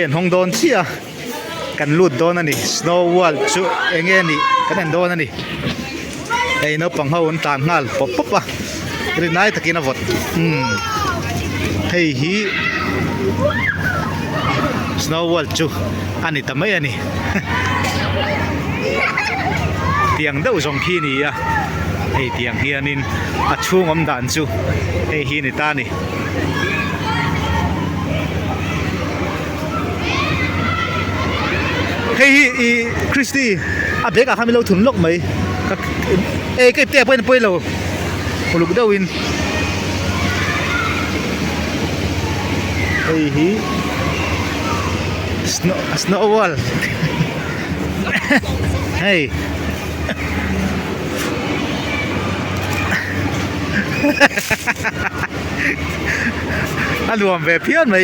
เห็นห้องโดนเชียกันลุดโดนนั่นนี่ snow wall ชุเองนี่กันโดนนั่นนี่ไอ้นปังเฮาอันตานงาลป๊บอ่ะรีนายตะกินอวดเฮ้ยฮี snow wall ชุอันนี้ทำไมอันนี้เตียงเด้อสองขี้นี่อ่ะเฮ้ยเตียงเฮียนินอัดช่วงอมด่านชุเฮ้ยฮีนี่ตานี่เฮ้ยคริสตี้อาเบกอะเขาไม่เราถุนลกไหมเอ้ก็เตะไปนั่นไปเราคนลูกเดวินเฮ้ยsnow wall เฮ้ยอันรวมแบบเพี้ยนไหม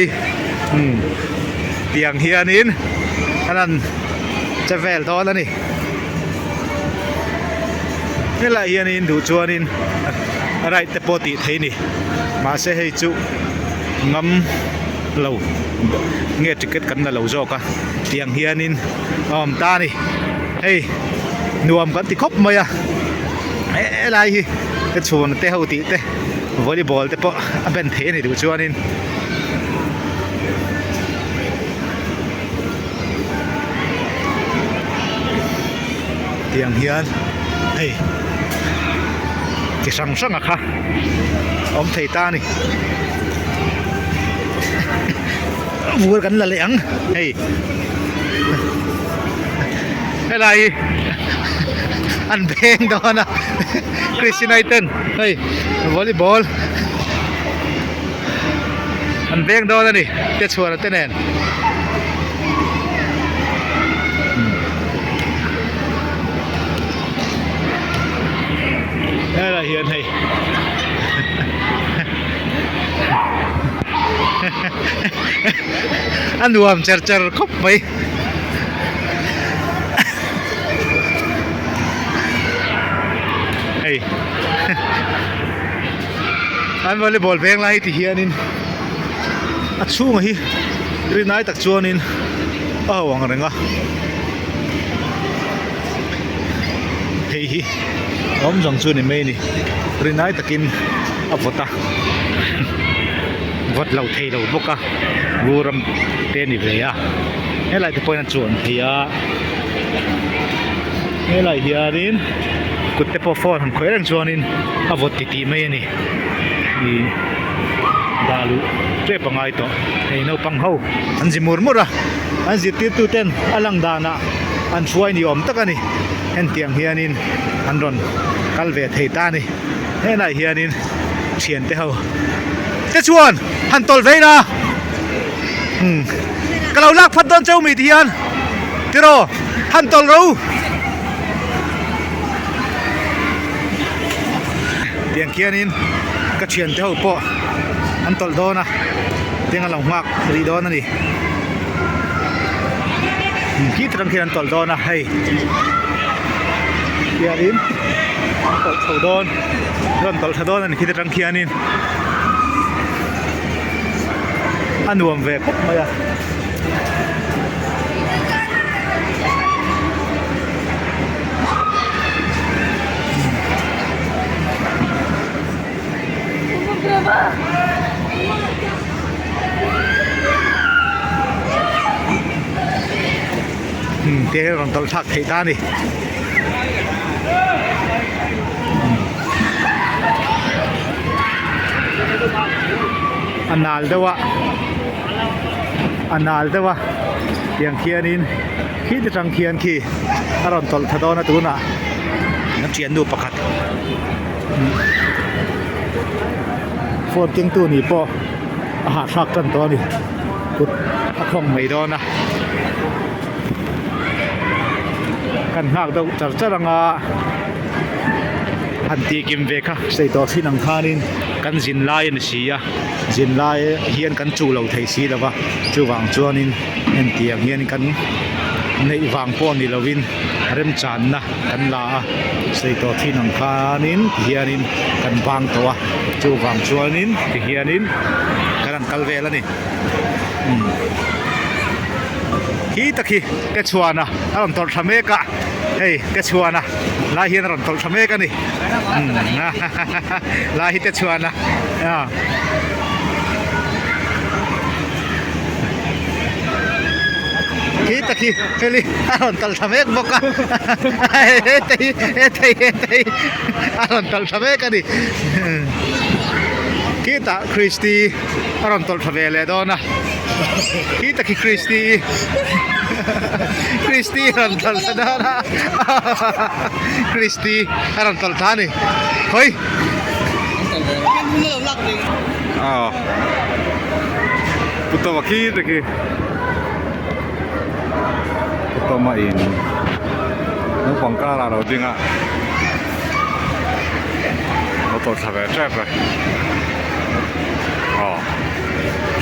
เตียงเฮียนินอันนั้นจะแฝงทอนแล้วนี่นี่แหละเฮียนินดูชัวนินอะไรแต่ปกติไทยนี่มาเสียให้จุงำเราเงี้ยจิกเก็ตกันนะเราโจกะเตียงเฮียนินตานี่เฮ้ยนวมกันติคบไหมอะอะไรก็ชวนเตะเขาติเตะวอลเลย์บอลเตะปะเป็นเทนนี่ดูชัวนินเตียงเฮียนเฮ้ยจะสั่งอะค่ะไทยตานี่วัวกันละเหลียงเฮ้ยอะไรอันเพลงดอนนะคริสตินไนเทนเฮ้ยวอลเลย์บอลอันเพลงดอนนี่จะชวนเต้นแอนอะไรเฮียนให้อันรวมเจอครบไปเฮ้ยอันวอลเลย์บอลเพลงอะไรที่เฮียนินอัดช่วงฮีรีนายตักชวนนินหวังอะไรงะเฮ้ยจังชวนนี่ไม่นี่รีนายตักกินอับวัตวัดเราเทเราบุกะบูรมเตนิเวียเฮ้ยไรที่พอยนั่นชวนเฮียเฮ้ยไรเฮียนินกุดเตปฟอร์หันคอยเร่งชวนนินอับวัตติไม่นี่ดาลุเจ็บปังไงต่อเฮ้ยน้องปังเฮาอันจิมุรมุระอันจิติตุเต็นอลังดานะอันช่วยนิยมตะกันนี่เห็นเตียงเฮียนินอันรอนกัลเวทเฮตานี่เฮ้ยไรเฮียนินเชียนเตเฮาเจ้าชวนหันตอลเวนะก็เราลักพัดโดนเจ้ามีเทียนที่รอหันตอลรู้เตียงเคียนินก็เชียนเจ้าปอหันตอลโดนะเตียงหลังหักรีโดนนั่นดิคิดรังเคียนตอลโดนะให้เคียนินตอลโดนร่อนตอลโดนนั่นคิดรังเคียนินอันรวมเวปุ๊บมาอ่ะเดี๋ยวเราต้องทักให้ได้นี่อันนาลเด้อวะอย่างเคียนินคิดจะจังเคียนขี้อารมณ์ตลทดอนะตัวน่ะน้ำเชียนดูประคัดโฟนเก่งตัวนี้ปออาหารชักกันตัวนี้กุดคงไม่โดนนะกันหักตัวจัดรังอันตีกิมเวค่ะใส่ตัวที่นังคานินกันจินไลน์สีอ่ะจินไลเฮียนกันจูเราไทยสีแล้ววะจูวางจวนินเห็นเตียงเฮียนกันในวางพวกนี้เราวินเริ่มจานนะกันลาใส่ตัวที่นังคานินเฮียนินกันวางตัวจูวางจวนินเฮียนินกันกัลเวแล้วนี่ kita ki ke chuana aron tor thameka hey ke chuana la hian aron tor thameka ni la hi te chuana kita ki heli aron tor thamek boka etei aron tor thameka ni kita Christy aron tor thavele dona kita ki Christy aron tor dona Christy aron tor thani hoi puto kita ki puto main nó quảng cáo là đầu tiên ạ nó tổ chức về trap rồi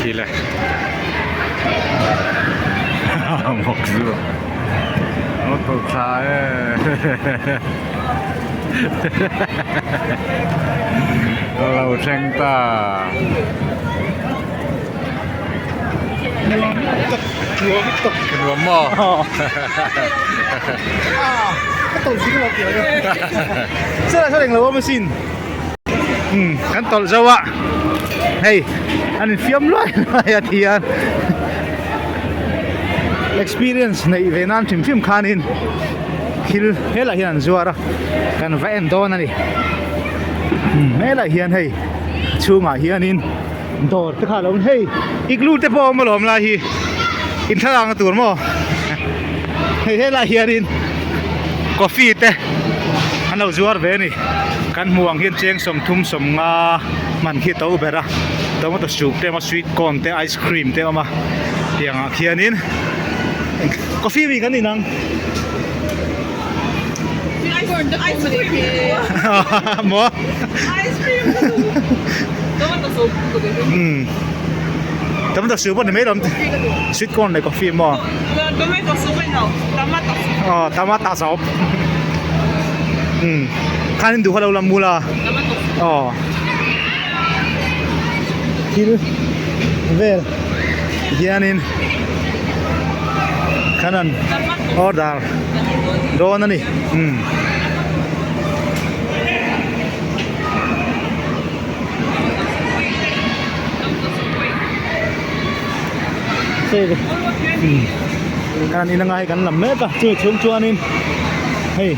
khi này một cái rồi nó tổ chức lâu tranh ta cái đùa mò tổ chức một kiểu đấy sẽ là lâu mà xinขั้นตอนจะว่าเฮ้ยอันนี้ฟิล์มเลยอย่าทีอัน experience ในเวนันทีมฟิล์มคานินคิลเฮล่าเฮียนจัวระกันแวนโดนนี่เฮล่าเฮียนเฮ้ยชูงาเฮียนินโดดตะขาลงเฮ้ยอีกลูกเตปอมาหลอมลาฮีอินทรางตัวมั้งเฮล่าเฮียนินกาแฟเตะอันเราจัวร์เวนี่กันห่วงเฮียนเจงสมทุ่มสมงามันขี้เต้าเบระเต้ามาตัวสุกเต้มาสวีทคอนเต้ไอศครีมเต้มาอย่างเฮียนินกาแฟมีกันนี่นังice cream หมอ ice cream ต้องมันสุกแต่มันตัวสุกมันไม่ลำสวีทคอนในกาแฟหมอต้องไม่ตัวสุกไม่เนาะตามาตาสุกตาข้านินดูเขาเราลำมูลาคิลเวลเฮียนินขันันออดาร์โดนนั่นนี่เซ่การนี้นั่งไงกันลำเม็ดอ่ะช่วยชวนนินเฮ้ย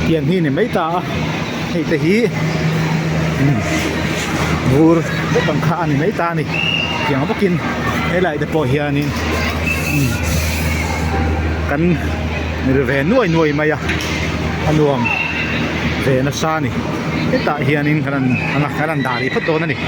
เตียงที่นี่ไม่ตาเฮ้ยแต่ฮีบูร์ได้บังคับนี่ไม่ตานี่เตียงเขาบอกกินไอ้ไรแต่พอเฮียนี่กันนี่เรนน่วยมาอ่ะอันรวมเรนซ่านี่ไอ้ตาเฮียนี่ขนาดดารีพัดโดนนั่นนี่